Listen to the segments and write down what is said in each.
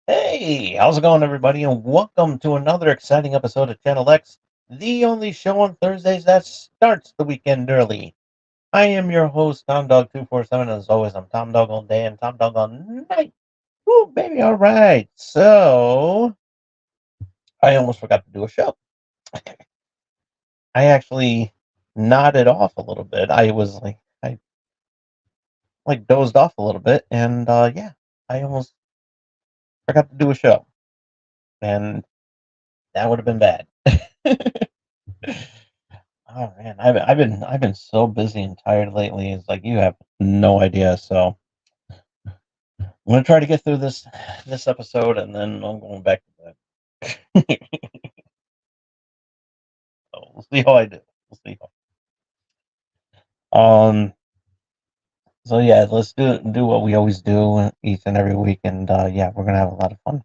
Hey, how's it going, everybody? And welcome to another exciting episode of Channel X, the only show on Thursdays that starts the weekend early. I am your host, Tom Dog 247. As always, I'm Tom Dog all day and Tom Dog all night. Woo, baby, all right. So, I almost forgot to do a show. I actually nodded off a little bit. I dozed off a little bit, and yeah, I almost forgot to do a show, and that would have been bad. Oh man, I've been so busy and tired lately. It's like you have no idea. So I'm gonna try to get through this episode, and then I'm going back to bed. So we'll see how I do. We'll see. Um. So yeah, let's do what we always do each and every week, and yeah, we're gonna have a lot of fun.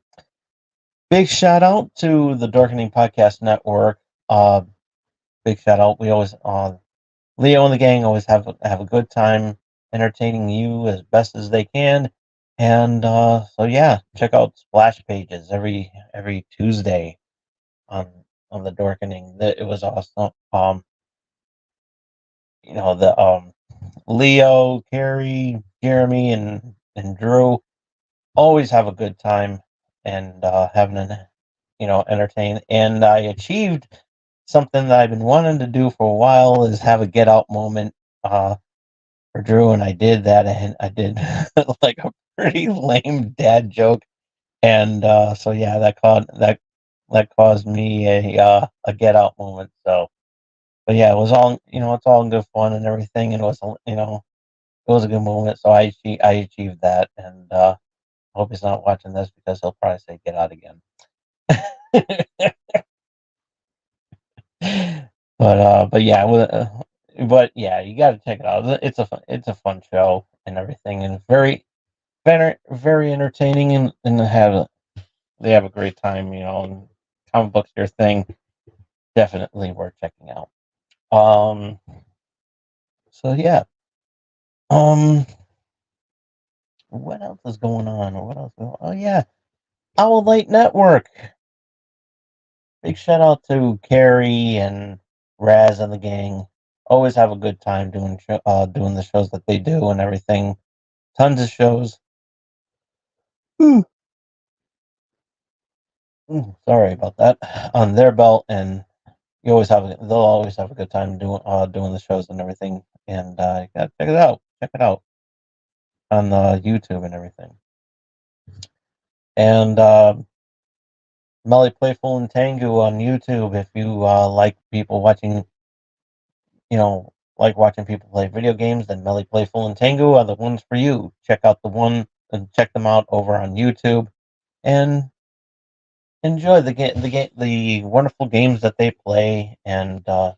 Big shout out to the Darkening Podcast Network. Big shout out. We always Leo and the gang always have a good time entertaining you as best as they can. And so yeah, check out splash pages every Tuesday on the Dorkening. It was awesome. The Leo, Carrie, Jeremy, and Drew always have a good time and having an entertain. And I achieved something that I've been wanting to do for a while is have a get out moment. For Drew, and I did that, and I did like a pretty lame dad joke, and so yeah, that caused me a get out moment. So, but yeah, it was all it's all in good fun and everything, and it was a good moment. So I achieved that, and I hope he's not watching this because he'll probably say get out again. But yeah, but yeah, you got to check it out. It's a fun show and everything, and very entertaining, and they have a great time. And comic books their thing. Definitely worth checking out. Um. So yeah. Um. What else is going on? What else? Oh yeah, Owl Light Network. Big shout out to Carrie and Raz and the gang. Always have a good time doing the shows that they do and everything. Tons of shows. Ooh, sorry about that. On their belt, and they'll always have a good time doing the shows and everything. And you gotta check it out. Check it out on YouTube and everything. And Melly Playful and Tango on YouTube. If you like people watching, like watching people play video games, then Melly Playful and Tango are the ones for you. Check out the one and check them out over on YouTube and enjoy the wonderful games that they play, and you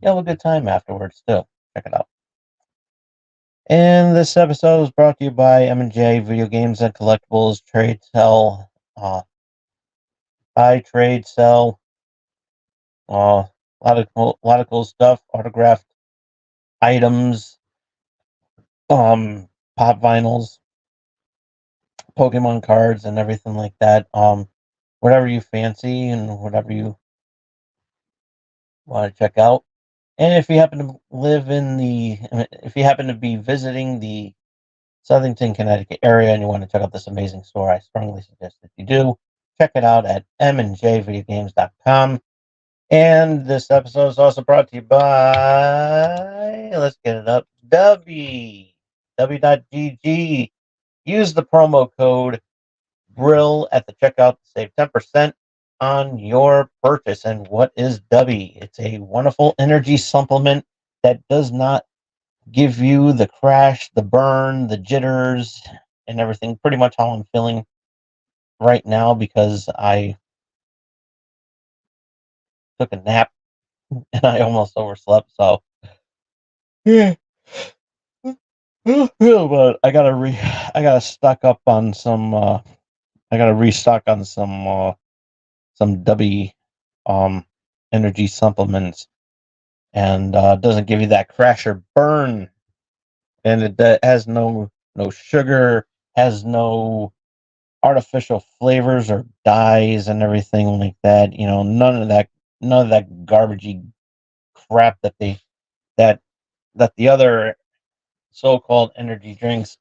have a good time afterwards too. Check it out. And this episode is brought to you by M&J Video Games and Collectibles Trade Sell. Buy, trade, sell. A lot of cool stuff. Autographed items, pop vinyls, Pokemon cards, and everything like that. Whatever you fancy and whatever you want to check out. And if you happen to if you happen to be visiting the Southington, Connecticut area and you want to check out this amazing store, I strongly suggest that you do. Check it out at mnjvideogames.com. And this episode is also brought to you by, let's get it up, W.GG. Use the promo code BRILL at the checkout to save 10% on your purchase. And what is W? It's a wonderful energy supplement that does not give you the crash, the burn, the jitters, and everything. Pretty much how I'm feeling right now because I took a nap and I almost overslept. So yeah, but I gotta stock up on some. I gotta restock on some W um energy supplements, and doesn't give you that crash or burn, and it has no sugar, has no artificial flavors or dyes and everything like that. You know, none of that garbagey crap that that the other so-called energy drinks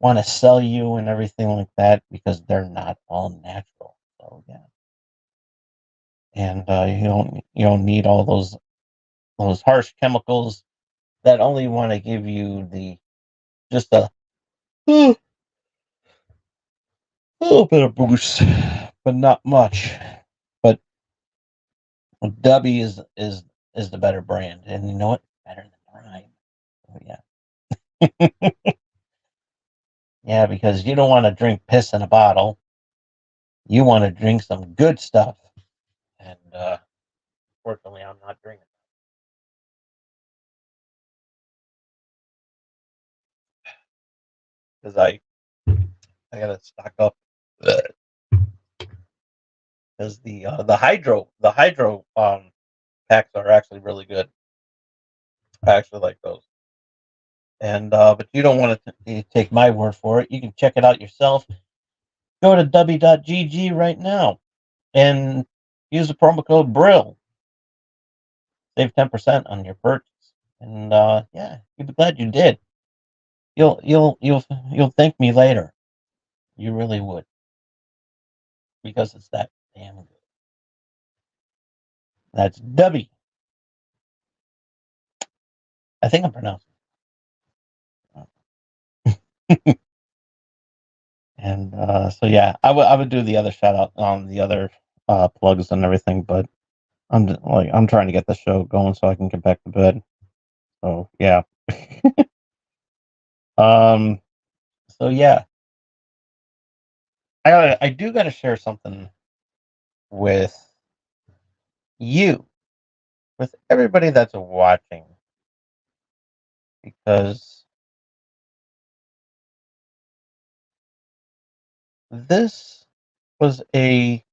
want to sell you and everything like that because they're not all natural. So yeah, and you don't need all those harsh chemicals that only want to give you the just a little bit of boost, but not much. But W is the better brand, and you know what? Better than Prime. Oh, yeah, yeah, because you don't want to drink piss in a bottle. You want to drink some good stuff, and fortunately, I'm not drinking because I gotta stock up because the hydro packs are actually really good. I actually like those. And but you don't want to take my word for it. You can check it out yourself. Go to w.gg right now and use the promo code BRILL. Save 10% on your purchase. And yeah, you'll be glad you did. You'll thank me later. You really would because it's that damn good. That's W. I think I'm pronouncing it. And so yeah, I would do the other shout out on the other plugs and everything, but I'm trying to get the show going so I can get back to bed. So yeah. um. So yeah, I do got to share something with you, with everybody that's watching, because this was a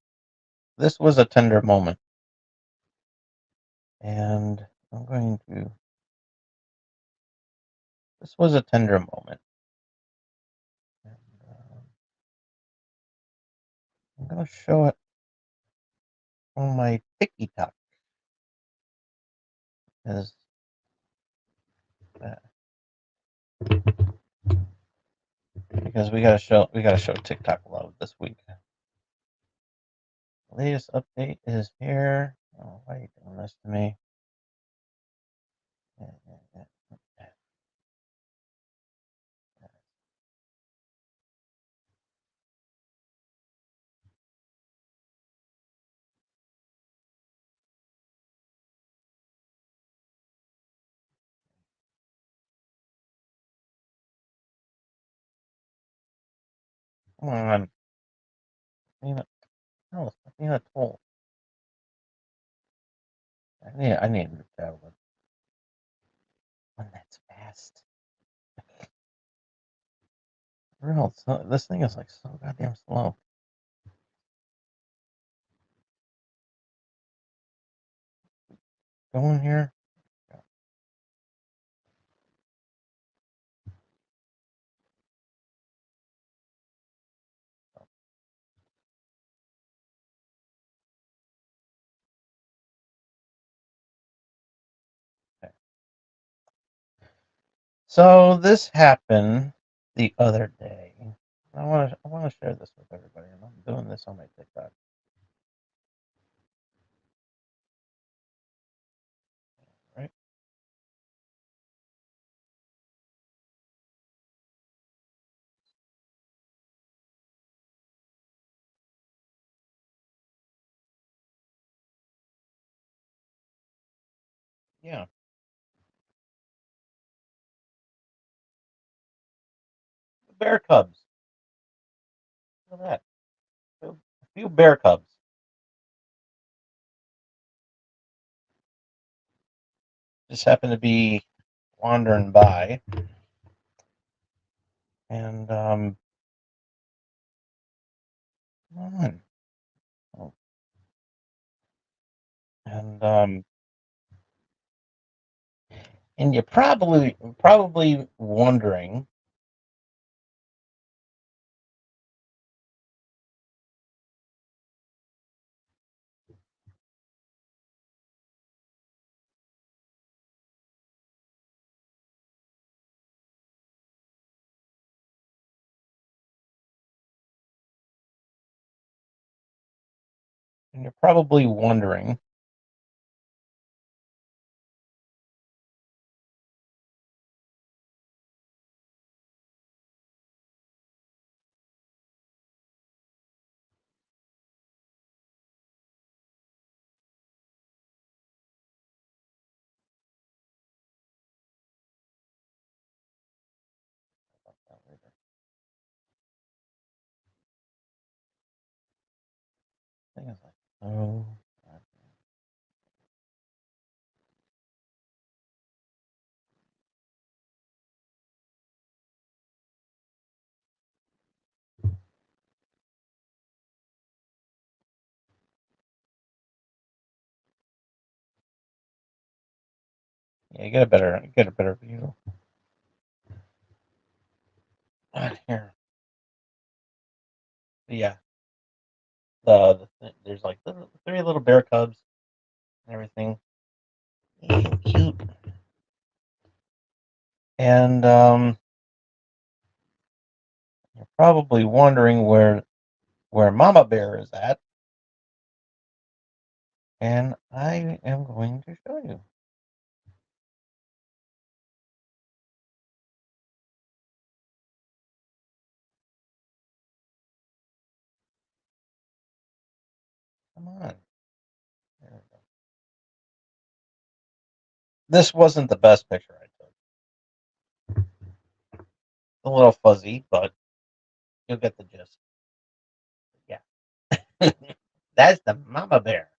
this was a tender moment, and I'm going to. This was a tender moment. And, I'm going to show it on my TikTok as because we gotta show TikTok love this week. Latest update is here. Oh, why are you doing this to me? Come on. No, I need a tool. I need a tablet. One that's fast. Real, so, this thing is like so goddamn slow. Go in here. So this happened the other day. I want to share this with everybody, and I'm doing this on my TikTok. Right? Yeah, the bear cubs. Look at that. A few bear cubs just happened to be wandering by, and come on. Oh, and and you're probably wondering. And you're probably wondering. Thing is like, oh, yeah, you get a better view. Here, yeah, there's like three little bear cubs and everything. So cute. And you're probably wondering where Mama Bear is at, and I am going to show you. Come on. There we go. This wasn't the best picture I took. A little fuzzy, but you'll get the gist. Yeah. That's the Mama Bear.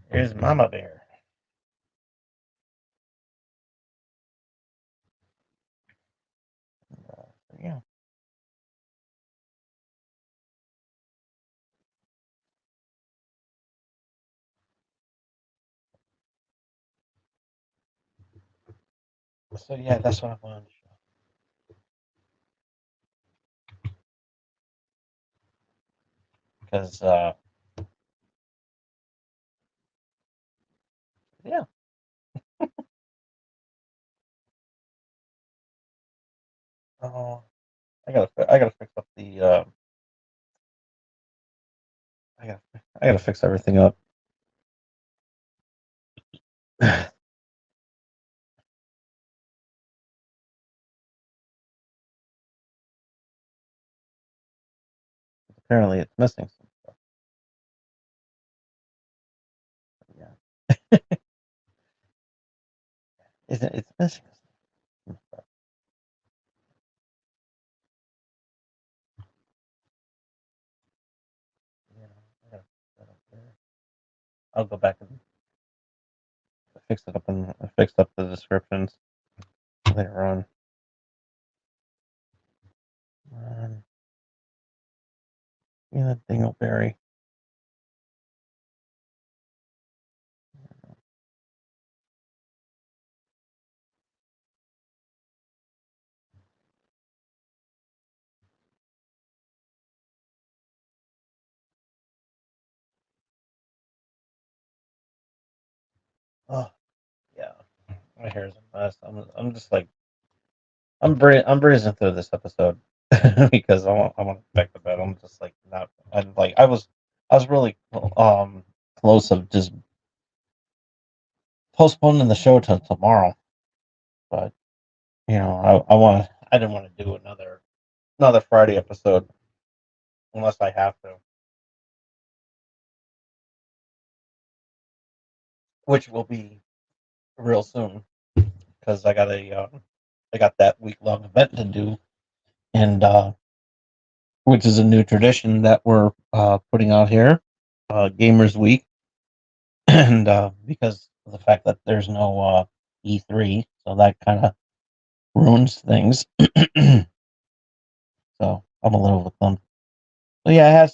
Here's Mama Bear. Yeah. So yeah, that's what I wanted to show. Because yeah. Oh, I gotta fix up the I gotta fix everything up. Apparently, it's missing some stuff. Yeah, isn't it's missing some stuff? Yeah, I gotta fix that up there. I'll go back and fix it up and fix up the descriptions later on. Yeah, Dingleberry. Oh, yeah. My hair's a mess. I'm just like I'm breezing through this episode because I want to go back to bed. I'm just like not. I'm like I was really close of just postponing the show till tomorrow, but I didn't want to do another Friday episode unless I have to, which will be real soon because I got that week long event to do, and which is a new tradition that we're putting out here, Gamers Week, and because of the fact that there's no E3, so that kind of ruins things. So I'm a little bummed. So yeah,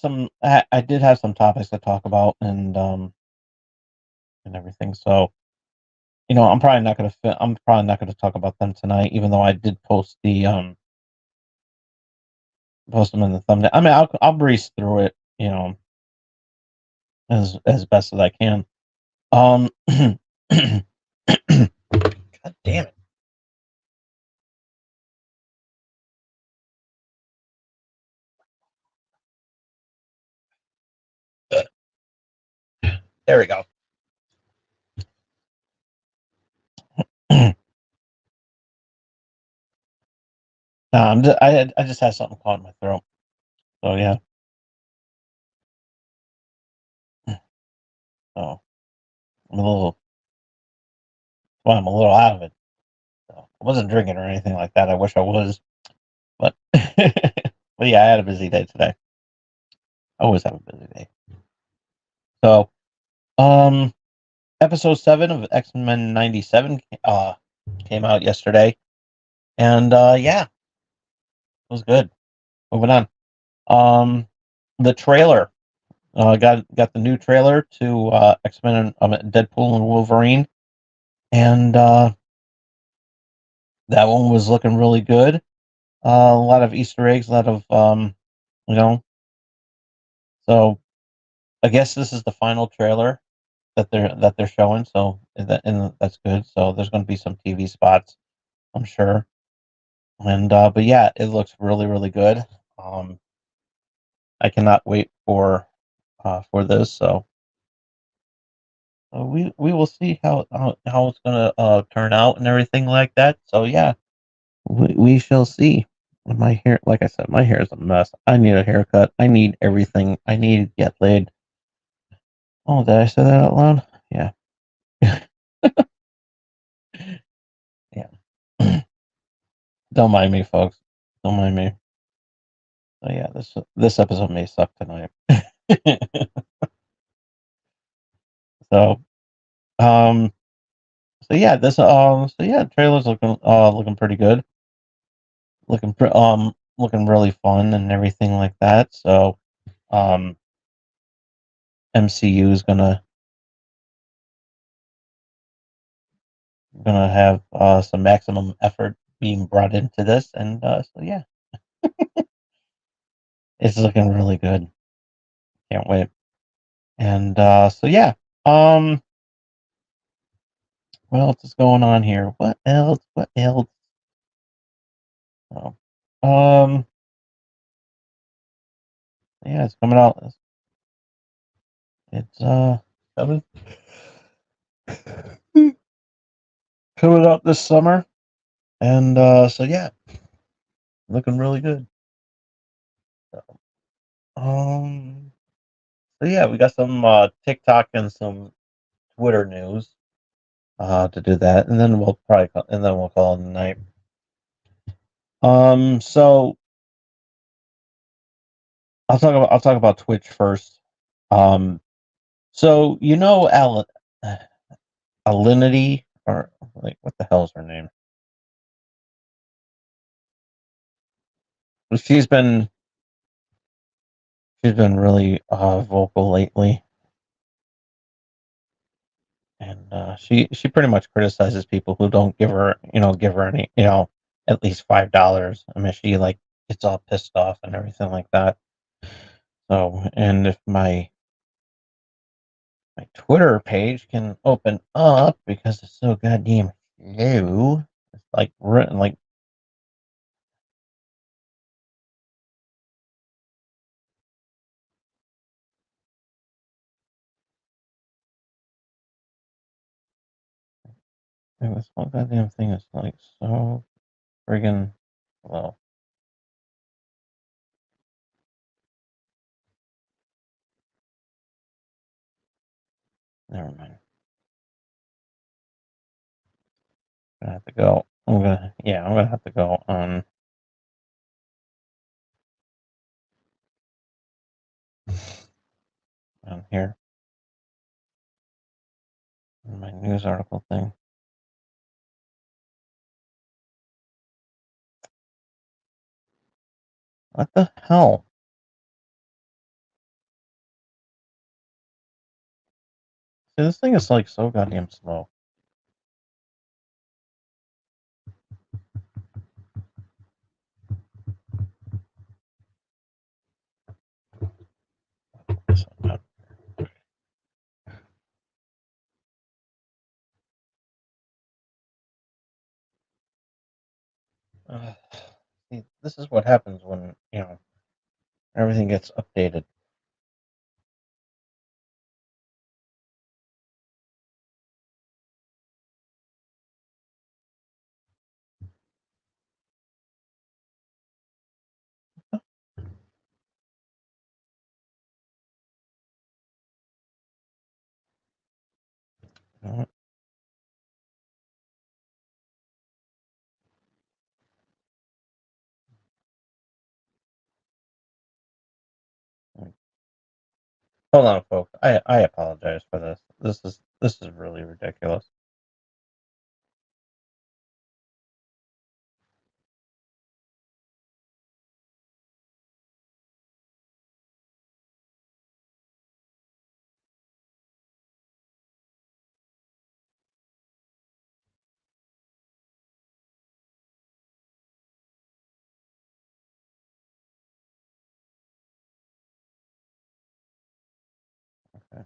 I did have some topics to talk about and everything. So I'm probably not gonna talk about them tonight, even though I did post them in the thumbnail. I mean, I'll breeze through it, as best as I can. God damn it! There we go. No, I just had something caught in my throat. So yeah. So I'm a little well, I'm a little out of it. So I wasn't drinking or anything like that. I wish I was, but but yeah, I had a busy day today. I always have a busy day. So um episode 7 of X-Men 97 came out yesterday. And yeah, it was good. Moving on. Um the trailer got the new trailer to X-Men Deadpool and Wolverine, and that one was looking really good. A lot of Easter eggs, a lot of you know. So I guess this is the final trailer that they're showing. So and that's good. So there's going to be some TV spots, I'm sure. And but yeah, it looks really good. Um, I cannot wait for this. So we will see how it's going to turn out and everything like that. So yeah, we shall see. My hair, like I said, my hair is a mess. I need a haircut. I need everything. I need to get laid. Oh, did I say that out loud? Yeah. Yeah. Don't mind me, folks. Don't mind me. So yeah, this episode may suck tonight. So um trailer's looking pretty good. Looking really fun and everything like that. So um MCU is gonna have some maximum effort being brought into this, and so yeah, it's looking really good. Can't wait. And so yeah, um, what else is going on here? What else? What else? Oh, um, yeah, it's coming out. It's coming coming out this summer, and so yeah, looking really good. So, um, so yeah, we got some TikTok and some Twitter news to do that, and then we'll call it a night. So I'll talk about Twitch first. Um, so Alinity, or like what the hell's her name? She's been she's been really vocal lately, and she pretty much criticizes people who don't give her any at least $5. I mean, she like gets all pissed off and everything like that. So, and if my My Twitter page can open up because it's so goddamn slow. It's like written like this whole goddamn thing is like so friggin' slow. Never mind. I'm gonna have to go. I'm gonna have to go on here in my news article thing. What the hell? See, this thing is like so goddamn slow. See, this is what happens when everything gets updated. You know what? Hold on, folks. I apologize for this. This is really ridiculous. Okay.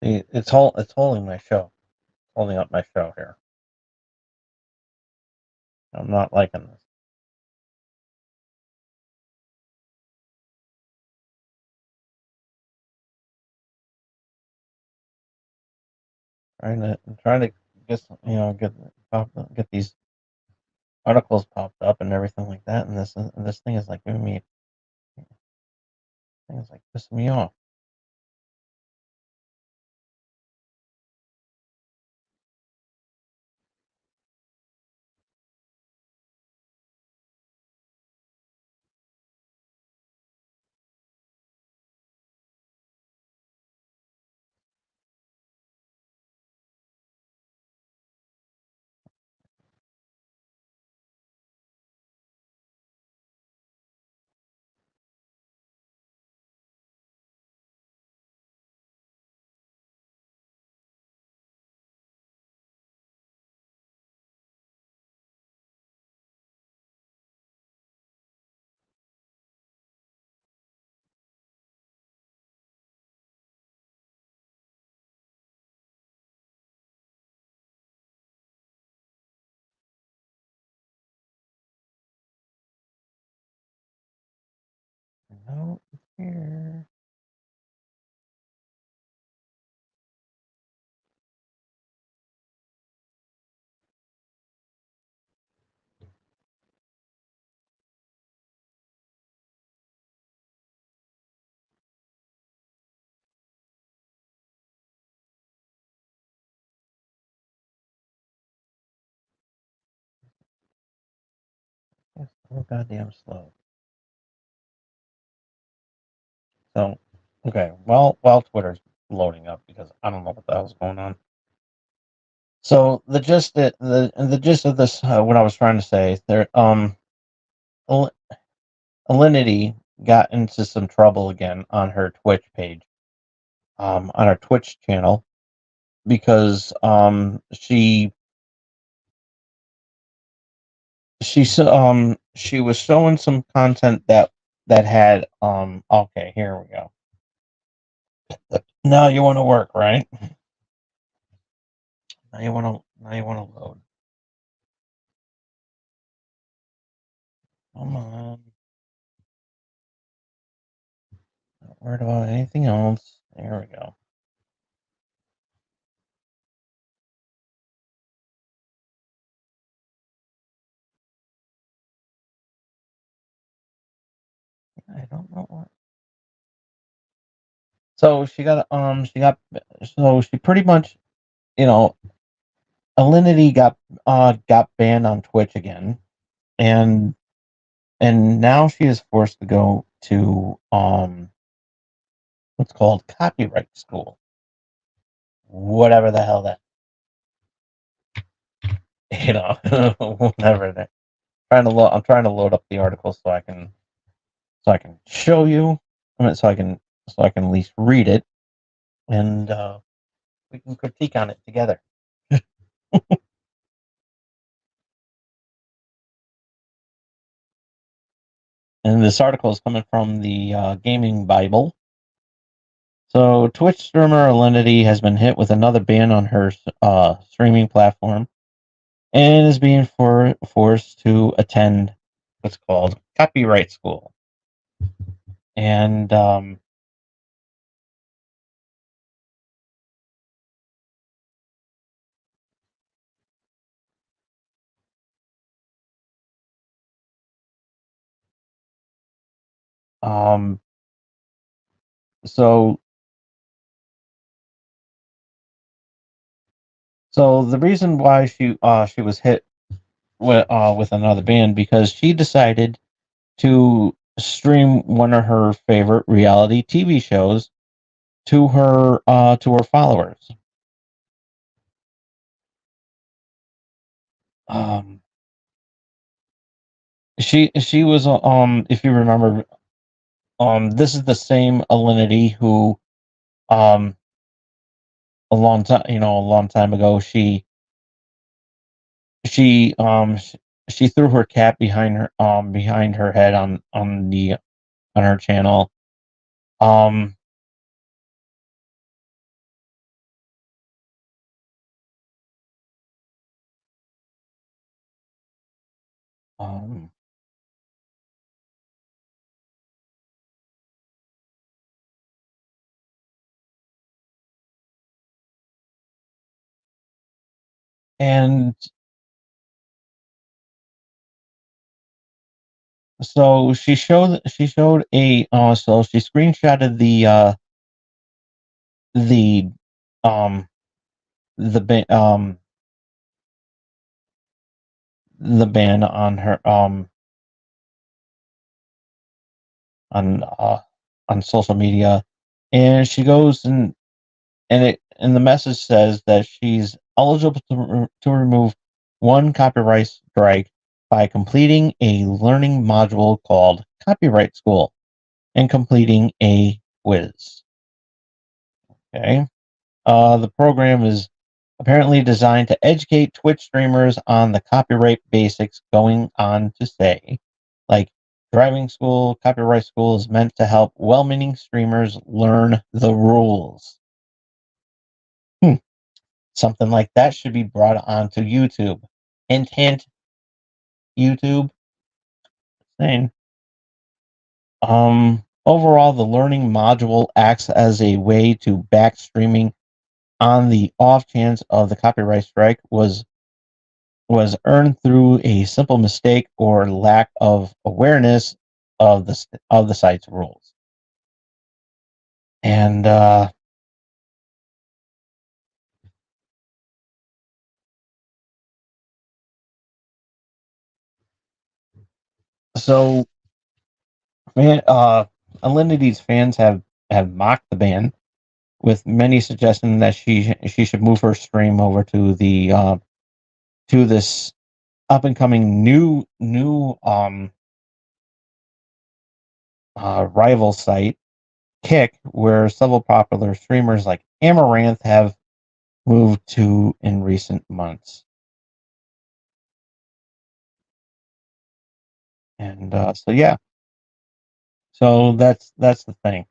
See, it's holding my show, holding up my show here. I'm not liking this. I'm trying to get these articles popped up and everything like that, and this thing is like giving me thing is like pissing me off. No here. It's so goddamn slow. So, okay. Well, while Twitter's loading up because I don't know what the hell's going on. So the gist of this, what I was trying to say, there, Alinity got into some trouble again on her Twitch page, on her Twitch channel, because she was showing some content that had okay, here we go. Now you want to work, right? Now you want to load. Come on. Not worried about anything else. There we go. I don't know what. So she pretty much, you know, Alinity got banned on Twitch again, and now she is forced to go to what's called copyright school, whatever the hell that, whatever that. I'm trying to load up the article so I can show you. I mean, so I can at least read it, and we can critique on it together. And this article is coming from the Gaming Bible. So, Twitch streamer Alinity has been hit with another ban on her streaming platform and is being forced to attend what's called copyright school. And um, so the reason why she was hit with another ban because she decided to stream one of her favorite reality TV shows to her followers. Um, she was if you remember, this is the same Alinity who um a long time ago she um she threw her cat behind her head on her channel. Um um and so she showed a so she screenshotted the um the ban the ban on uh on social media, and she goes and the message says that she's eligible to remove one copyright strike by completing a learning module called Copyright School and completing a quiz. Okay. The program is apparently designed to educate Twitch streamers on the copyright basics, going on to say, like, driving school, copyright school is meant to help well meaning streamers learn the rules. Something like that should be brought onto YouTube. Hint, hint, YouTube. Saying. Overall, the learning module acts as a way to back streaming on the off chance of the copyright strike was earned through a simple mistake or lack of awareness of the site's rules. And So, man, Alinity's fans have mocked the band, with many suggesting that she should move her stream over to this up and coming new rival site, Kick, where several popular streamers like Amaranth have moved to in recent months. And so yeah, so that's the thing.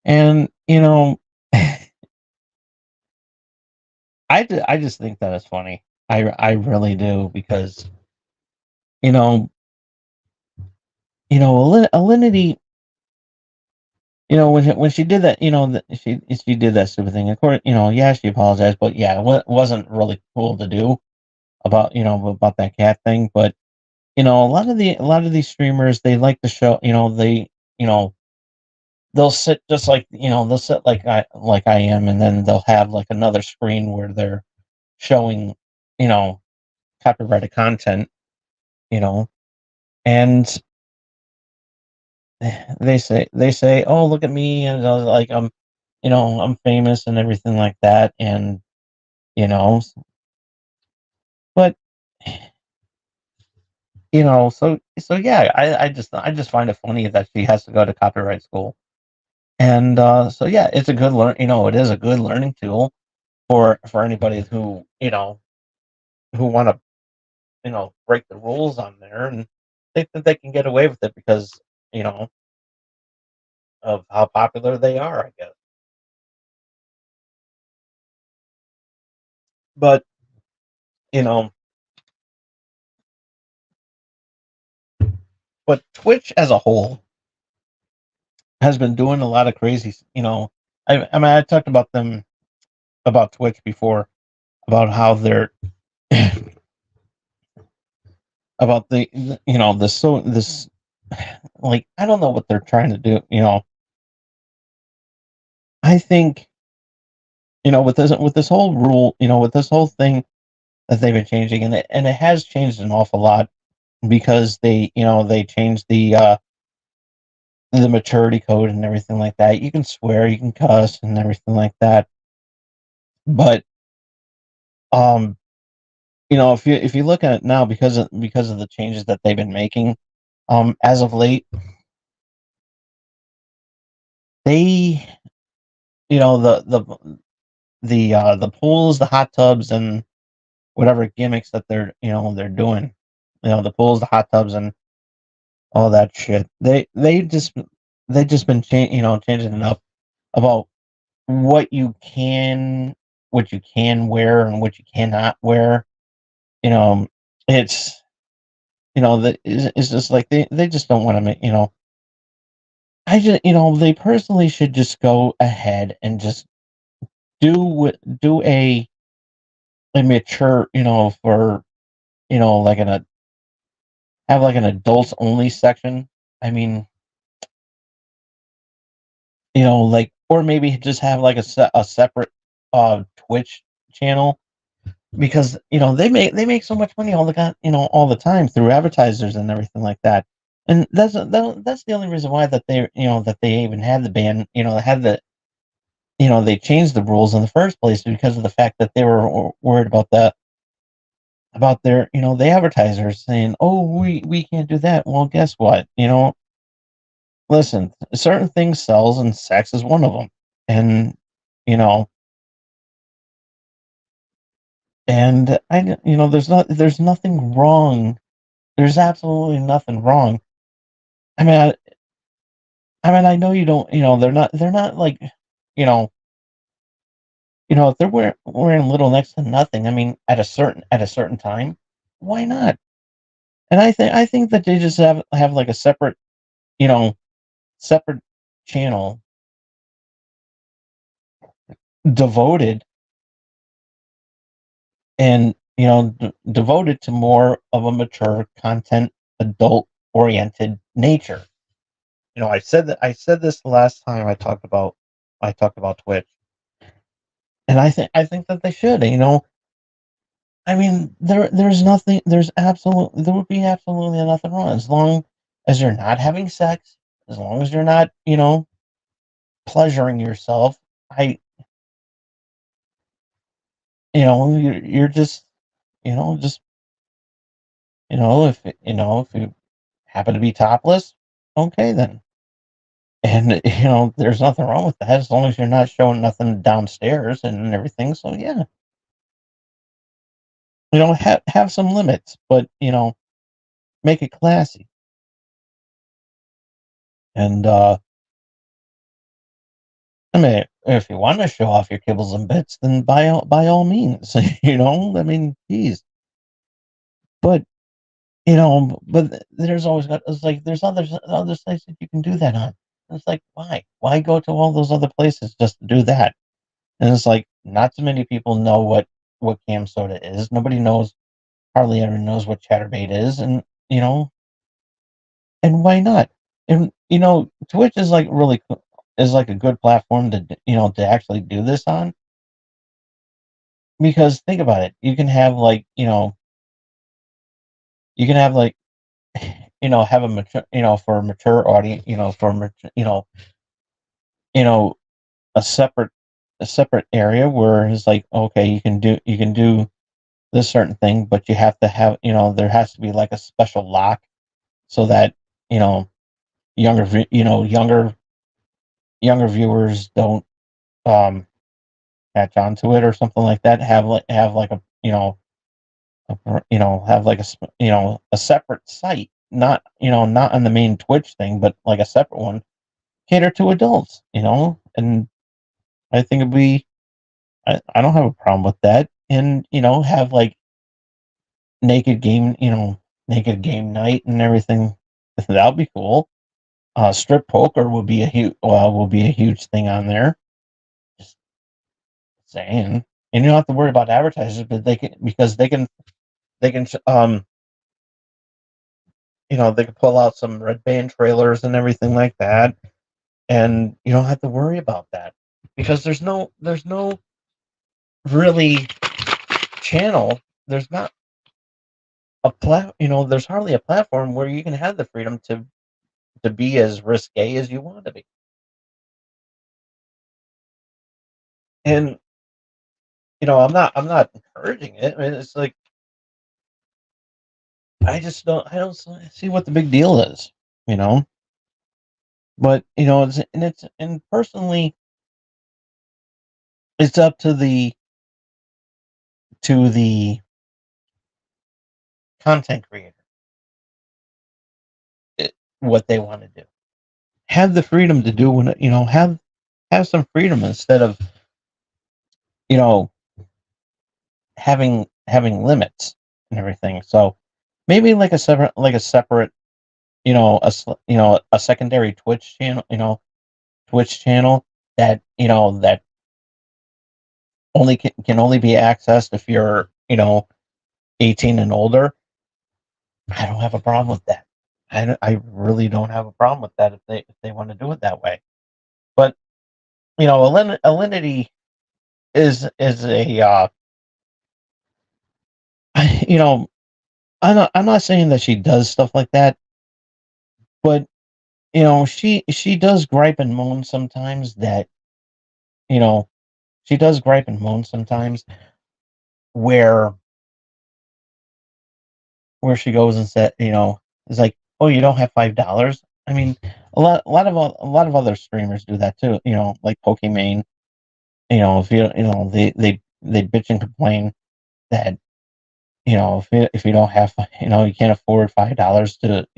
And I just think that is funny. I really do, because you know Alinity, when she did that, she did that stupid thing. Of course, yeah, she apologized, but yeah, it wasn't really cool to do about that cat thing. But a lot of these streamers, they like to show, you know they'll sit just like, they'll sit like I am, and then they'll have like another screen where they're showing, you know copyrighted content, you know and they say, oh, look at me, and like I'm famous and everything like that, and you know but so yeah, I just find it funny that she has to go to copyright school. And so yeah, it's a good it is a good learning tool for anybody who want to break the rules on there and think that they can get away with it because you know of how popular they are, I guess. But you know but Twitch as a whole has been doing a lot of crazy. I mean, I talked about Twitch before, about how they're about this, like, I don't know what they're trying to do. I think, with this whole rule, with this whole thing that they've been changing, and it has changed an awful lot, because they changed the maturity code and everything like that. You can swear, you can cuss, and everything like that. But um, if you look at it now, because of the changes that they've been making, as of late, they, the pools, the hot tubs, and whatever gimmicks that they're doing, the pools, the hot tubs, and all that shit. They just been changing it up about what you can wear and what you cannot wear. You know, it's it's just like they just don't want to make. I just they personally should just go ahead and just do a mature, for like have like an adults only section. I mean, like, or maybe just have like a separate Twitch channel, because they make so much money all the time through advertisers and everything like that. And that's the only reason why that they even had the ban, had they changed the rules in the first place, because of the fact that they were worried about their, the advertisers saying, oh, we can't do that. Well, guess what? Listen, certain things sells, and sex is one of them. And you know there's nothing wrong. There's absolutely nothing wrong. I mean, I know you don't. They're not like, you know, if they're wearing little next to nothing. I mean, at a certain time, why not? And I think that they just have like a you know, separate channel devoted, and devoted to more of a mature content, adult oriented nature. I said this the last time I talked about Twitch, and I think that they should. I mean, there would be absolutely nothing wrong, as long as you're not having sex, as long as you're not, pleasuring yourself, I, you're just, just, if you happen to be topless, okay then. And, there's nothing wrong with that as long as you're not showing nothing downstairs and everything. So yeah, have some limits, but, make it classy. And, I mean, if you want to show off your kibbles and bits, then by all means, I mean, geez. But, there's always got, it's like, there's other sites that you can do that on. It's like, why go to all those other places just to do that? And it's like, not too many people know what cam soda is. Nobody knows, hardly ever knows what chatterbait is. And, and why not? And, Twitch is like really is like a good platform to actually do this on, because think about it. You can have like, you can have like, have a mature, for a mature audience, for mature, you know, a separate area where it's like, okay, you can do this certain thing, but you have to have, there has to be like a special lock so that, you know, younger viewers don't um catch on to it or something like that. Have like a, have like a separate site, not on the main Twitch thing, but like a separate one, cater to adults, and I think it'd be, I don't have a problem with that. And, have like naked game, naked game night and everything. That would be cool. Strip poker will be a huge thing on there. Just saying. And you don't have to worry about advertisers, but they can they can pull out some red band trailers and everything like that, and you don't have to worry about that, because there's no really channel. There's not there's hardly a platform where you can have the freedom to be as risque as you want to be. And, I'm not encouraging it. I mean, it's like, I don't see what the big deal is, you know. But, and personally, it's up to the content creator, what they want to do. Have the freedom to do when, have some freedom instead of, you know having limits and everything. So maybe like a separate, a secondary Twitch channel that, that can only be accessed if you're, 18 and older. I don't have a problem with that. I really don't have a problem with that if they want to do it that way. But, Alinity is a, you know I'm not saying that she does stuff like that, but, she does gripe and moan sometimes that, you know she does gripe and moan sometimes where she goes and said, it's like, oh, you don't have $5. I mean, a lot of other streamers do that too. Like Pokimane. If they bitch and complain that, if you don't have, you can't afford $5 to,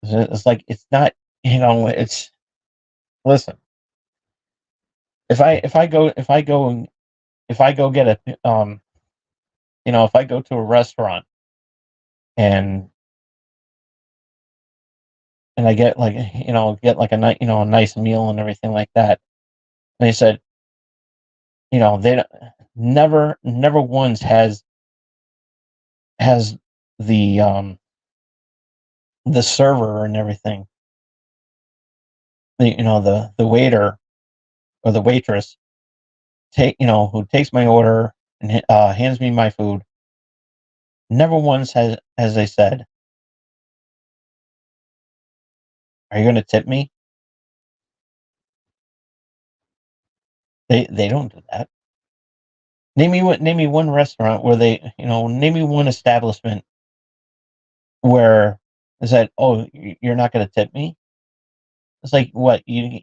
it's like, it's not, it's, listen, if I go get if I go to a restaurant and I get like, like a nice meal and everything like that, and they said, they never once has the, the server and everything, the waiter or the waitress, who takes my order and hands me my food, never once has they said, Are you going to tip me? They don't do that. Name me one restaurant where name me one establishment where is that, oh, you're not going to tip me? It's like, what, you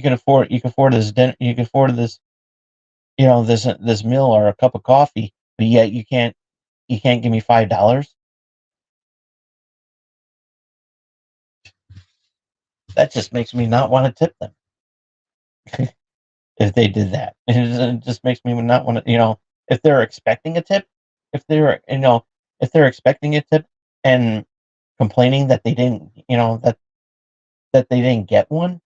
can afford this dinner, you can afford this, this meal or a cup of coffee, but yet you can't give me $5. That just makes me not want to tip them. If they did that, it just makes me not want to, if they're expecting a tip, if they're, if they're expecting a tip and complaining that they didn't, that they didn't get one.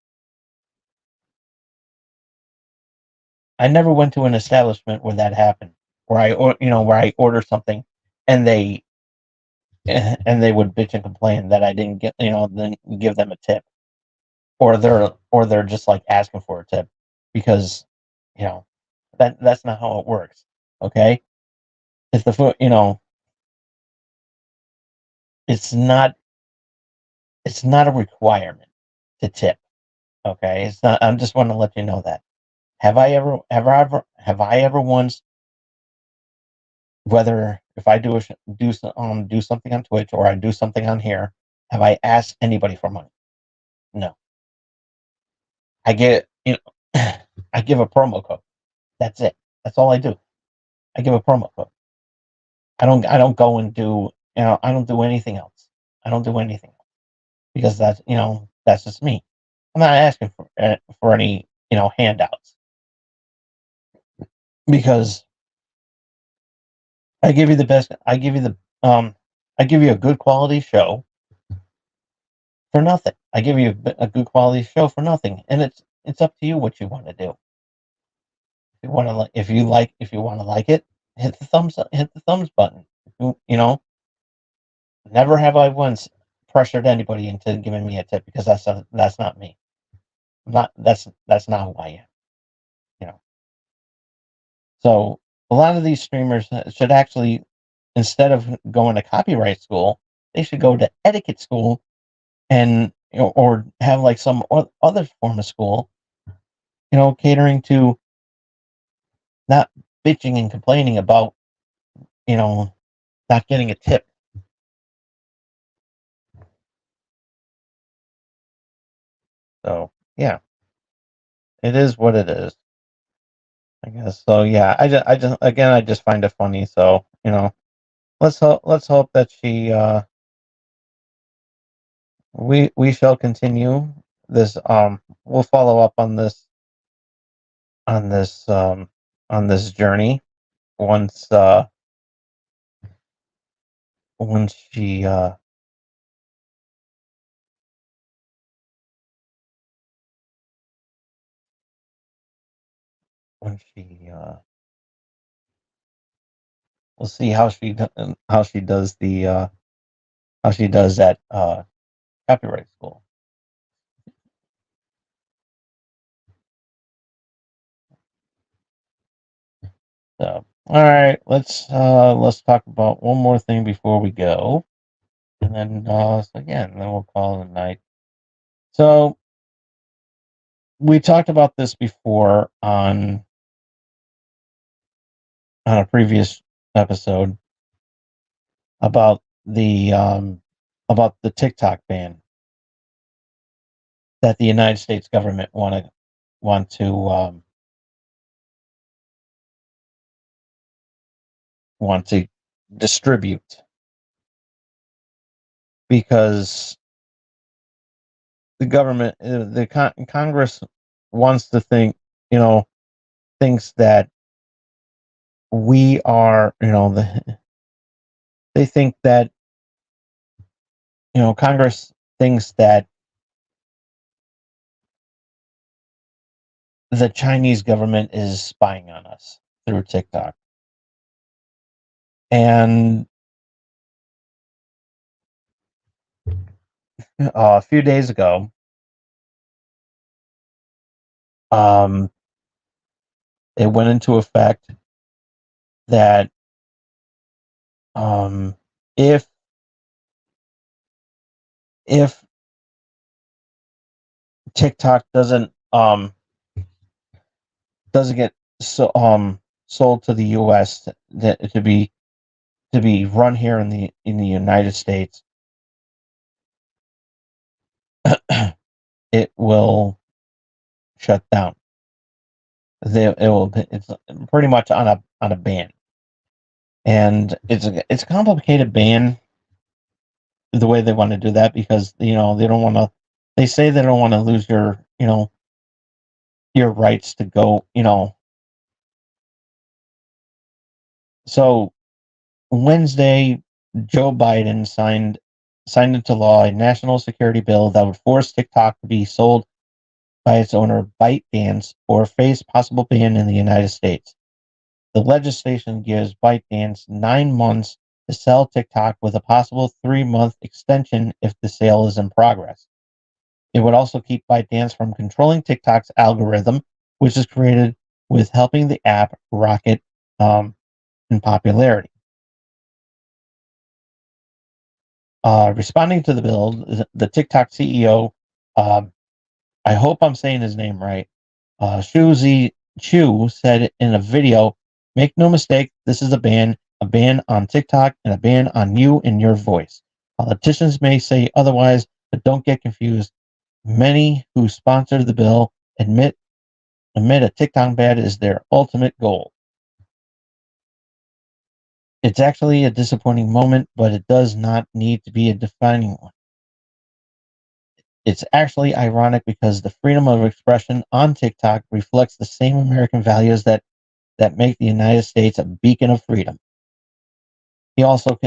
I never went to an establishment where that happened, where I order something and they would bitch and complain that I didn't get, then give them a tip, or they're just like asking for a tip because, you know, that's not how it works. Okay, if the food, it's not it's not a requirement to tip. Okay, it's not. I'm just want to let you know that. Have I ever once, whether if I do something on Twitch or I do something on here, have I asked anybody for money? No. I get I give a promo code. That's it. That's all I do. I give a promo code. I don't go and do, I don't do anything else. I don't do anything else because that's just me. I'm not asking for any, handouts because I give you the best. I give you a good quality show for nothing. I give you a good quality show for nothing, and it's up to you what you want to do. If you want to, if you want to like it, hit the thumbs button. Never have I once pressured anybody into giving me a tip because that's not me. That's not who I am. You know. So a lot of these streamers should actually, instead of going to copyright school, they should go to etiquette school and, or have like some other form of school, catering to not bitching and complaining about, you know, not getting a tip. So yeah, it is what it is, I guess. So yeah, I just find it funny. So let's hope that we shall continue this. We'll follow up on this um on this journey once once she when she we'll see how she does the how she does at copyright school. So all right, let's talk about one more thing before we go, and then then we'll call it a night. So we talked about this before on a previous episode about the TikTok ban that the United States government want to want to distribute because the government, Congress wants to thinks that we are, they think that, Congress thinks that the Chinese government is spying on us through TikTok. And a few days ago, it went into effect that if TikTok doesn't get sold to the U.S. To be run here in the United States, it will shut down. It's pretty much on a ban, and it's a complicated ban the way they want to do that because they don't want to. They say they don't want to lose your rights to go. So Wednesday, Joe Biden signed into law a national security bill that would force TikTok to be sold by its owner ByteDance or face possible ban in the United States. The legislation gives ByteDance 9 months to sell TikTok with a possible 3-month extension if the sale is in progress. It would also keep ByteDance from controlling TikTok's algorithm, which is created with helping the app rocket in popularity. Responding to the bill, the TikTok CEO, I hope I'm saying his name right, Shu Chu said in a video, "Make no mistake, this is a ban on TikTok and a ban on you and your voice. Politicians may say otherwise, but don't get confused. Many who sponsored the bill admit a TikTok ban is their ultimate goal. It's actually a disappointing moment, but it does not need to be a defining one. It's actually ironic because the freedom of expression on TikTok reflects the same American values that make the United States a beacon of freedom." He also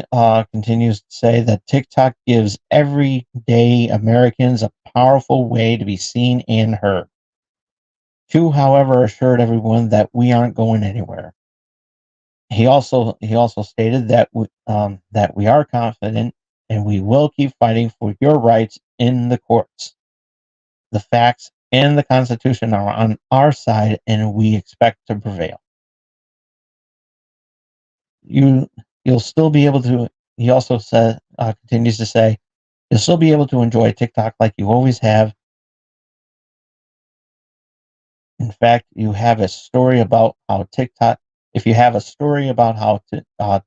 continues to say that TikTok gives everyday Americans a powerful way to be seen and heard. Chu, however, assured everyone that we aren't going anywhere. He also stated that we are confident and we will keep fighting for your rights in the courts. The facts and the Constitution are on our side, and we expect to prevail. You'll still be able to. He also continues to say, you'll still be able to enjoy TikTok like you always have. In fact, you have a story about how TikTok. If you have a story about how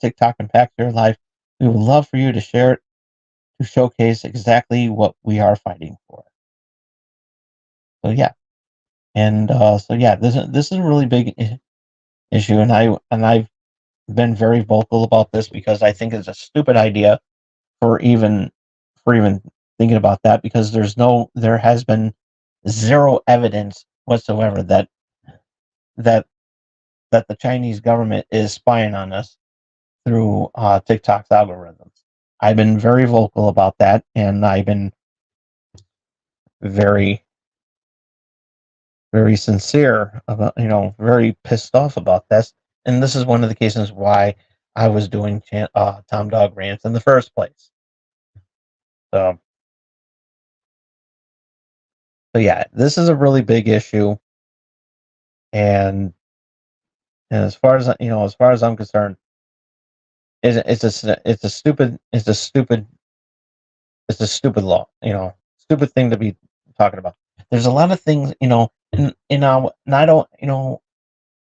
TikTok impacts your life, we would love for you to share it to showcase exactly what we are fighting for. So yeah, and so yeah, this is a really big issue, and I've been very vocal about this because I think it's a stupid idea for even thinking about that because there has been zero evidence whatsoever that that the Chinese government is spying on us through TikTok's algorithms. I've been very vocal about that, and I've been very very sincere about very pissed off about this. And this is one of the cases why I was doing Tom Dog rants in the first place. So yeah, this is a really big issue, and as far as I'm concerned, it's a stupid law, stupid thing to be talking about. There's a lot of things, and I don't,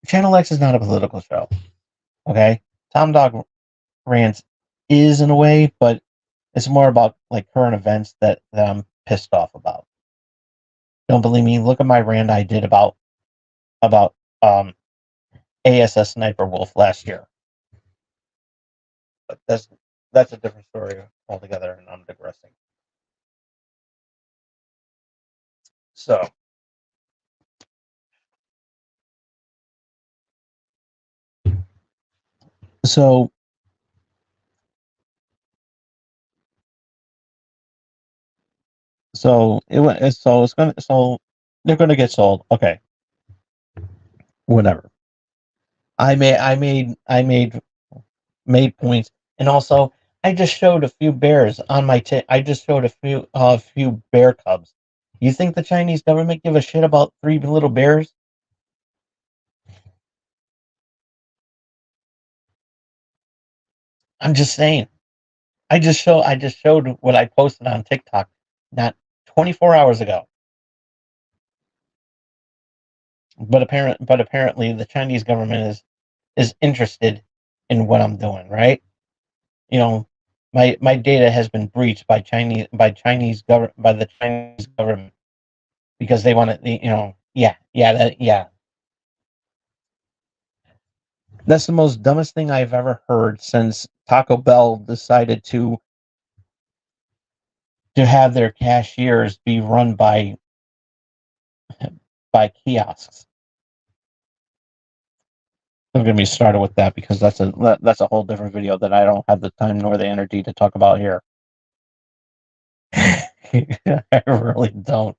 Channel X is not a political show, okay? Tom Dog Rants is in a way, but it's more about like current events that I'm pissed off about. Don't believe me? Look at my rant I did about um ASS Sniper Wolf last year. But that's a different story altogether, and I'm digressing. So so so it went. So it's gonna. So they're gonna get sold. Okay, whatever. I made points, and also I just showed a few bears on my. I just showed a few bear cubs. You think the Chinese government give a shit about 3 little bears? I'm just saying. I just showed what I posted on TikTok not 24 hours ago. but apparently the Chinese government is interested in what I'm doing, right? You know, my data has been breached by the Chinese government because they want to, yeah. That's the most dumbest thing I've ever heard since Taco Bell decided to have their cashiers be run by kiosks. Don't get me started with that because that's a whole different video that I don't have the time nor the energy to talk about here. I really don't.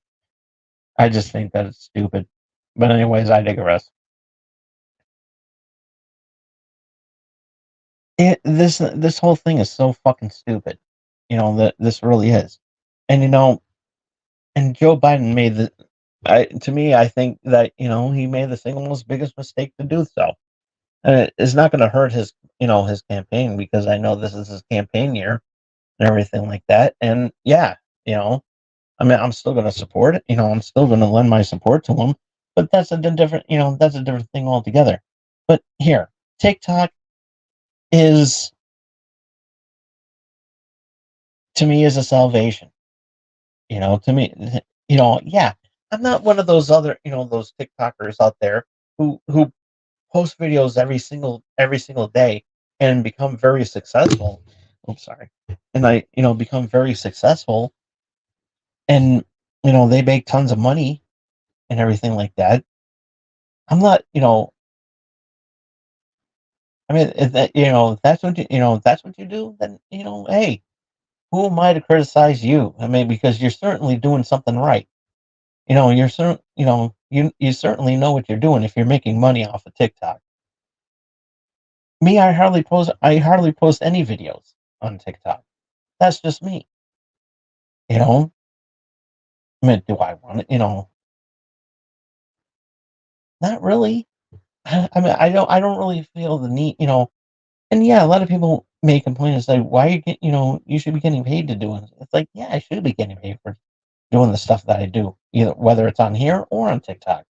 I just think that it's stupid. But anyways, I digress. This whole thing is so fucking stupid. That this really is. And and Joe Biden made to me, I think that he made the single most biggest mistake to do so. And it's not going to hurt his campaign because I know this is his campaign year and everything like that. And yeah, you know, I mean, I'm still going to support it. I'm still going to lend my support to him. But that's a different thing altogether. But here, TikTok is to me is a salvation. To me, yeah, I'm not one of those those TikTokers out there who post videos every single day and become very successful. I'm sorry. And I, become very successful and they make tons of money and everything like that. I'm not, I mean, if that, if that's what if that's what you do, then, hey, who am I to criticize you? I mean, because you're certainly doing something right. You certainly know what you're doing if you're making money off of TikTok. Me, I hardly post any videos on TikTok. That's just me. You know, I mean, do I want it? Not really. I mean, I don't really feel the need. And yeah, a lot of people may complain and say, "Why you get? You should be getting paid to do it." It's like, yeah, I should be getting paid for doing the stuff that I do, either whether it's on here or on TikTok,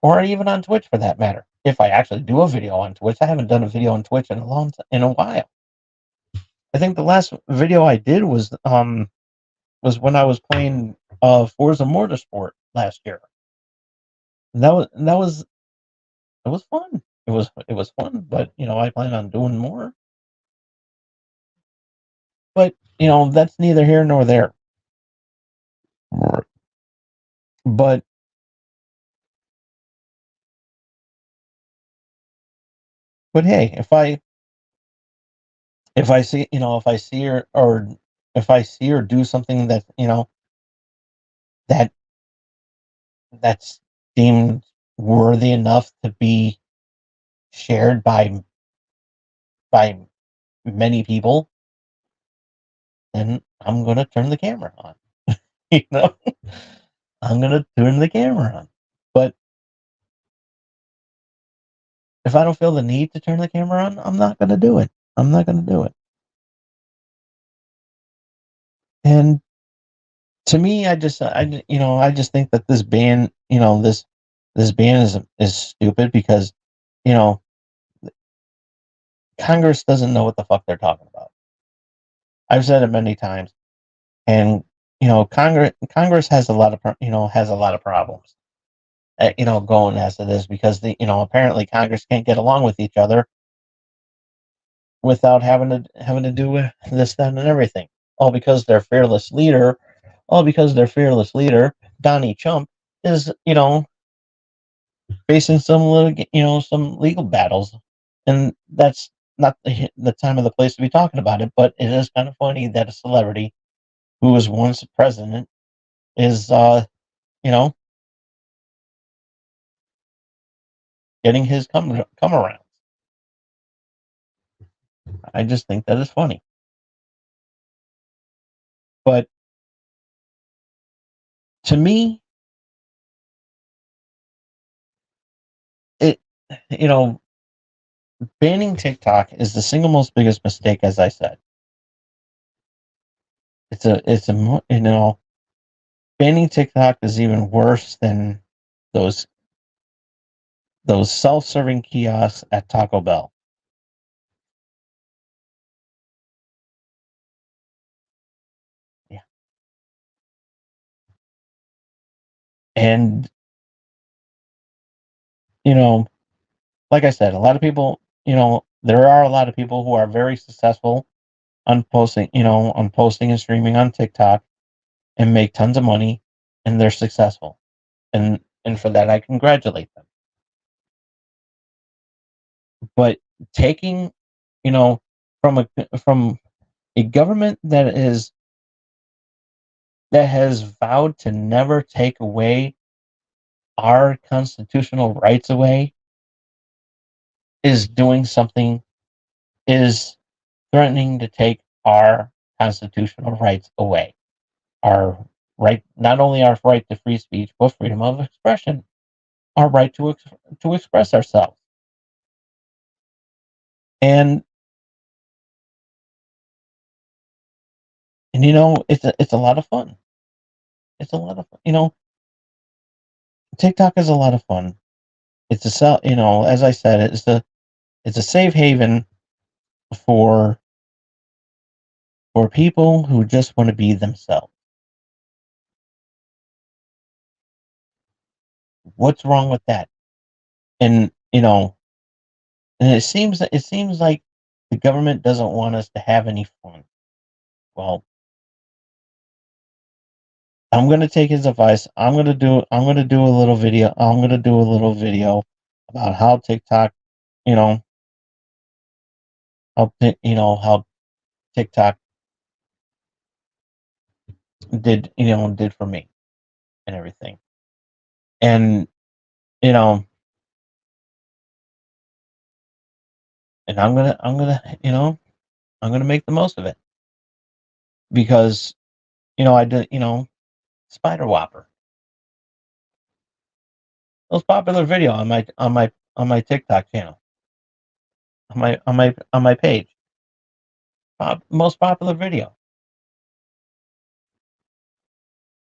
or even on Twitch for that matter. If I actually do a video on Twitch, I haven't done a video on Twitch in a while. I think the last video I did was when I was playing Forza Motorsport last year. And it was fun. It was fun, but I plan on doing more. But that's neither here nor there. But hey, if I see or do something that that that's deemed worthy enough to be shared by many people, then I'm gonna turn the camera on. you know, I'm gonna turn the camera on. But if I don't feel the need to turn the camera on, I'm not gonna do it. I'm not gonna do it. And to me, I just think that this ban is stupid because you know Congress doesn't know what the fuck they're talking about. I've said it many times, and Congress has a lot of has a lot of problems. Going as it is because apparently Congress can't get along with each other without having to do with this, that, and everything. All because their fearless leader, Donnie Trump, is facing some legal battles, and that's not the time or the place to be talking about it. But it is kind of funny that a celebrity who was once president is you know getting his come around. I just think that is funny. But to me, it you know banning TikTok is the single most biggest mistake. As I said, banning TikTok is even worse than those those self-serving kiosks at Taco Bell. Yeah. And, you know, like I said, a lot of people, there are a lot of people who are very successful on posting and streaming on TikTok and make tons of money, and they're successful. And for that I congratulate them. But taking, you know, from a government that has vowed to never take away our constitutional rights away is doing something is threatening to take our constitutional rights away. Our right, not only our right to free speech, but freedom of expression, our right to express ourselves. And it's a lot of fun. It's a lot of fun. TikTok is a lot of fun. It's as I said, it's a safe haven for people who just want to be themselves. What's wrong with that? And and it seems like the government doesn't want us to have any fun. Well, I'm going to take his advice. I'm going to do a little video. I'm going to do a little video about how TikTok, you know, how TikTok did for me and everything. And you know, and I'm gonna make the most of it because I did Spider Whopper, most popular video on my TikTok channel, on my page, most popular video.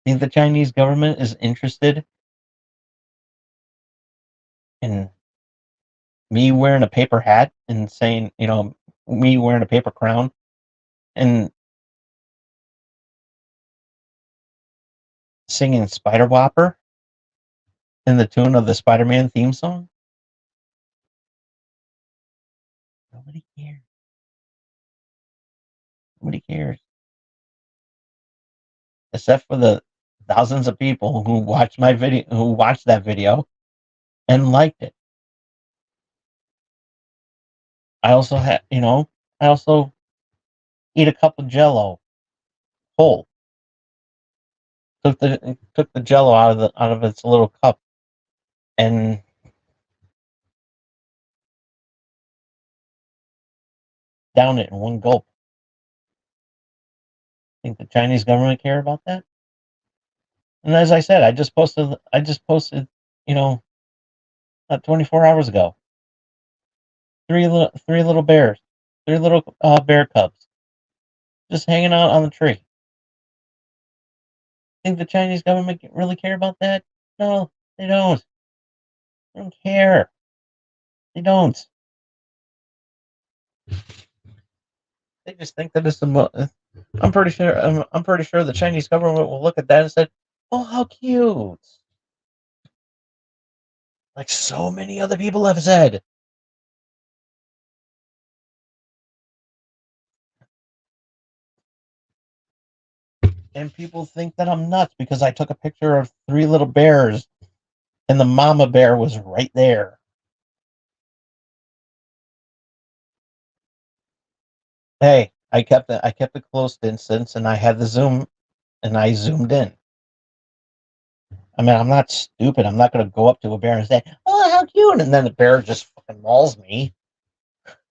Think the Chinese government is interested in me wearing a paper hat and saying, me wearing a paper crown and singing Spider Whopper in the tune of the Spider-Man theme song? Nobody cares. Nobody cares. Except for the thousands of people who watched that video and liked it. I also I also eat a cup of Jello whole. Took the Jello out of its little cup and down it in one gulp. Think the Chinese government care about that? And as I said, I just posted, you know, 24 hours ago. Three little bears, three little bear cubs, just hanging out on the tree. Think the Chinese government really care about that? No, they don't. They don't care. They don't. They just think that it's I'm pretty sure. I'm pretty sure the Chinese government will look at that and say, "Oh, how cute!" Like so many other people have said. And people think that I'm nuts because I took a picture of three little bears and the mama bear was right there. Hey, I kept a close distance and I had the zoom and I zoomed in. I mean, I'm not stupid. I'm not going to go up to a bear and say, "Oh, how cute!" and then the bear just fucking mauls me.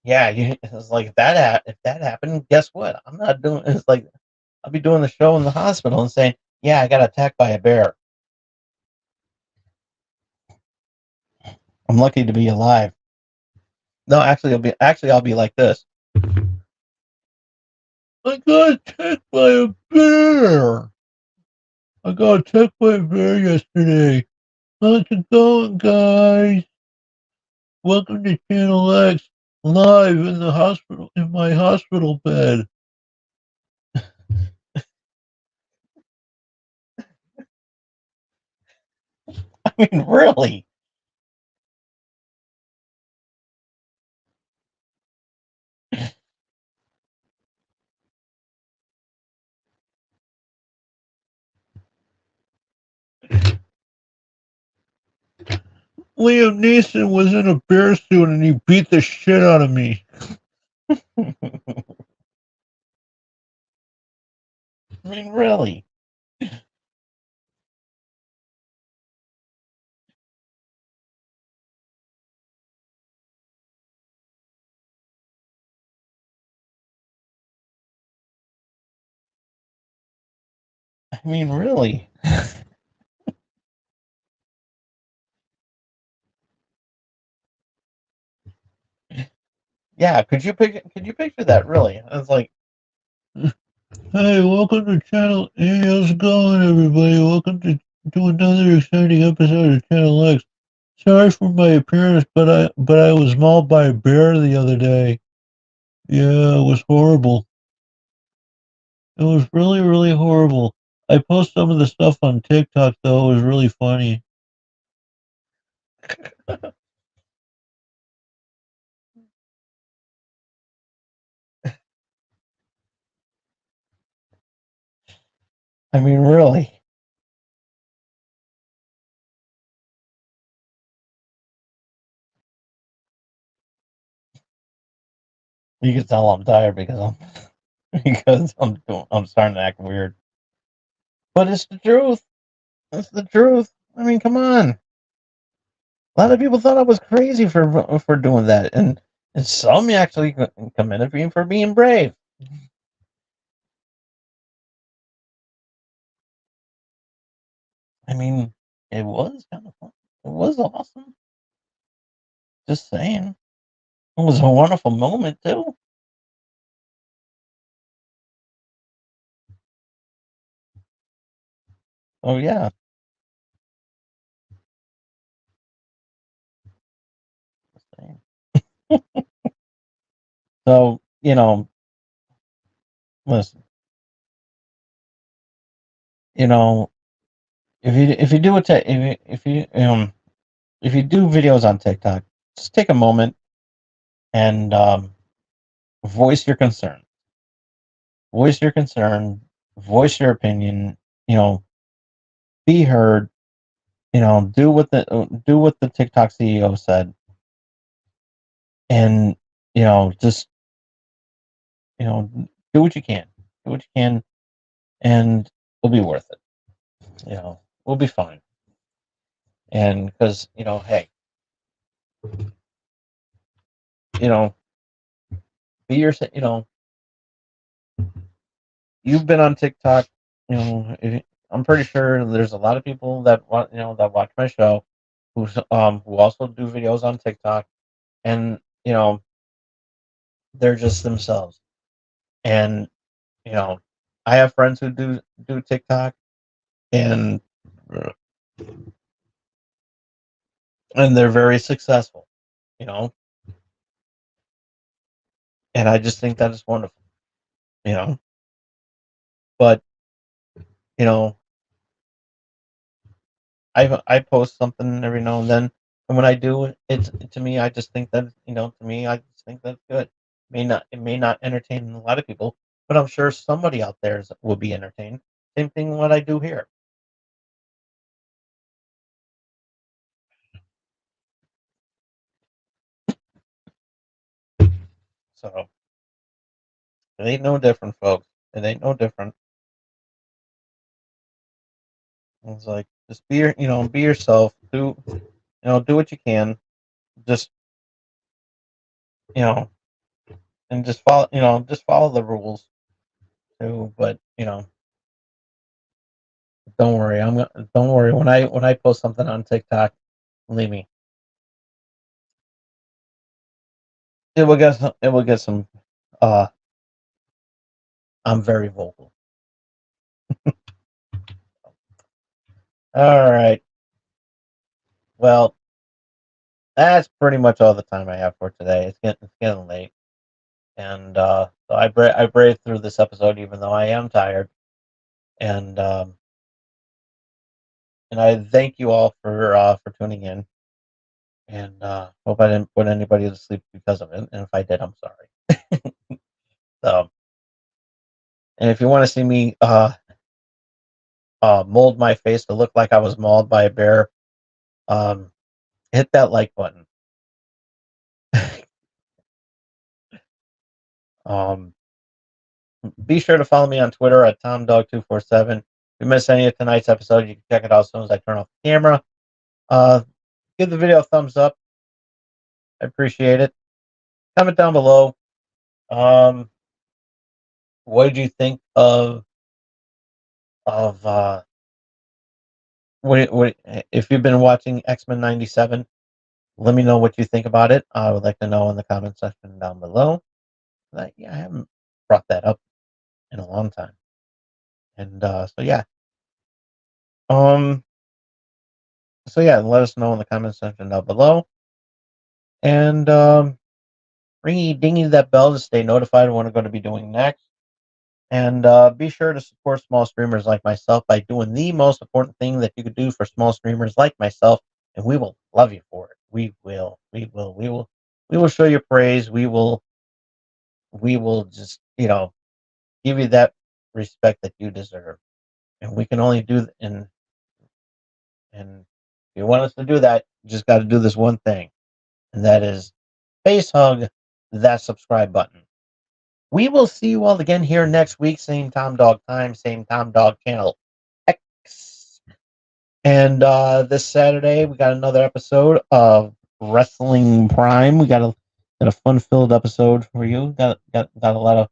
Yeah, it's like if that happened, guess what? I'm not doing. It's like I'll be doing the show in the hospital and saying, "Yeah, I got attacked by a bear. I'm lucky to be alive." No, I'll be like this. I got attacked by a bear. I got attacked by a bear yesterday. How's it going, guys? Welcome to Channel X, live in the hospital, in my hospital bed. I mean, really? Liam Neeson was in a bear suit and he beat the shit out of me. I mean, really? I mean, really? Yeah, could you picture that, really? It's like, hey, welcome to Channel. Hey, how's it going, everybody? Welcome to another exciting episode of Channel X. Sorry for my appearance, but I was mauled by a bear the other day. Yeah, it was horrible. It was really, really horrible. I post some of the stuff on TikTok though. It was really funny. I mean, really. You can tell I'm tired because I'm starting to act weird. But it's the truth. It's the truth. I mean, come on. A lot of people thought I was crazy for doing that, and some actually commended me for being brave. I mean, it was kind of fun. It was awesome. Just saying, it was a wonderful moment too. Oh yeah. Just saying. So listen, you know, if you do if you do videos on TikTok, just take a moment and voice your concern. Voice your concern. Voice your opinion. You know, be heard. Do what the TikTok CEO said, and just you know, do what you can. Do what you can, and it'll be worth it. We'll be fine. And because hey, you know, be your, you've been on TikTok. I'm pretty sure there's a lot of people that that watch my show who also do videos on TikTok, and they're just themselves. And you know, I have friends who do TikTok, and they're very successful. You know, and I just think that is wonderful. You know, but you know, I post something every now and then, and when I do, it's to me, I just think that to me, I just think that's good. It may not entertain a lot of people, but I'm sure somebody out there will be entertained. Same thing what I do here. So it ain't no different, folks. It ain't no different. It's like just be yourself. Do what you can. Just you know, and just follow the rules too. But don't worry. Don't worry when I post something on TikTok. Believe me, it will get some. Uh, I'm very vocal. All right. Well, that's pretty much all the time I have for today. It's getting late, and so I braved through this episode even though I am tired, and and I thank you all for tuning in, and hope I didn't put anybody to sleep because of it, and if I did, I'm sorry. So, and if you want to see me mold my face to look like I was mauled by a bear, um, hit that like button. um, be sure to follow me on Twitter at TomDog247. If you missed any of tonight's episode, you can check it out as soon as I turn off the camera. Uh, give the video a thumbs up. I appreciate it. Comment down below. Um, what did you think of what if you've been watching X-Men '97? Let me know what you think about it. I would like to know in the comment section down below. Yeah, I haven't brought that up in a long time, and so yeah. Um, so yeah, let us know in the comment section down below, and ringy dingy that bell to stay notified of what I'm going to be doing next. And be sure to support small streamers like myself by doing the most important thing that you could do for small streamers like myself, and we will love you for it. We will. We will show you praise. We will just give you that respect that you deserve, and we can only do and if you want us to do that, you just got to do this one thing, and that is face hug that subscribe button. We will see you all again here next week. Same Tom Dog time, same Tom Dog channel X. And this Saturday, we got another episode of Wrestling Prime. We got a fun-filled episode for you. Got a lot of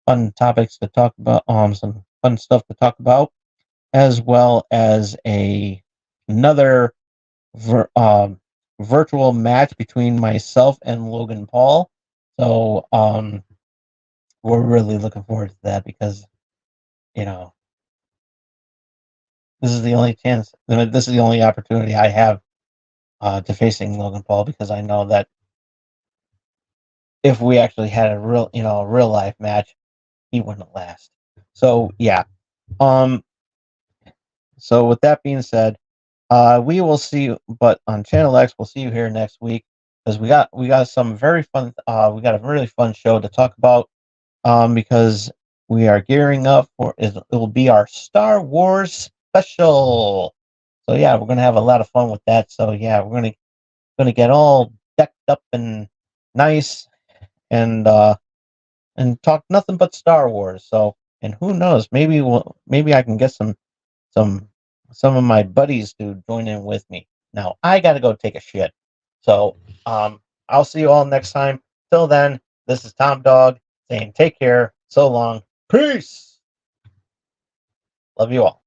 fun topics to talk about. Some fun stuff to talk about, as well as another virtual match between myself and Logan Paul. So we're really looking forward to that because you know this is the only chance. This is the only opportunity I have to facing Logan Paul, because I know that if we actually had a real life match, he wouldn't last. So yeah. Um. So with that being said, we will see you, but on Channel X, we'll see you here next week because we got some very fun. We got a really fun show to talk about. Because we are gearing up for it will be our Star Wars special. So yeah, we're gonna have a lot of fun with that. So yeah, we're gonna get all decked up and nice and talk nothing but Star Wars. So, and who knows, maybe I can get some some of my buddies to join in with me. Now I gotta go take a shit. So I'll see you all next time. Till then, this is Tom Dog saying take care, so long, peace. Love you all.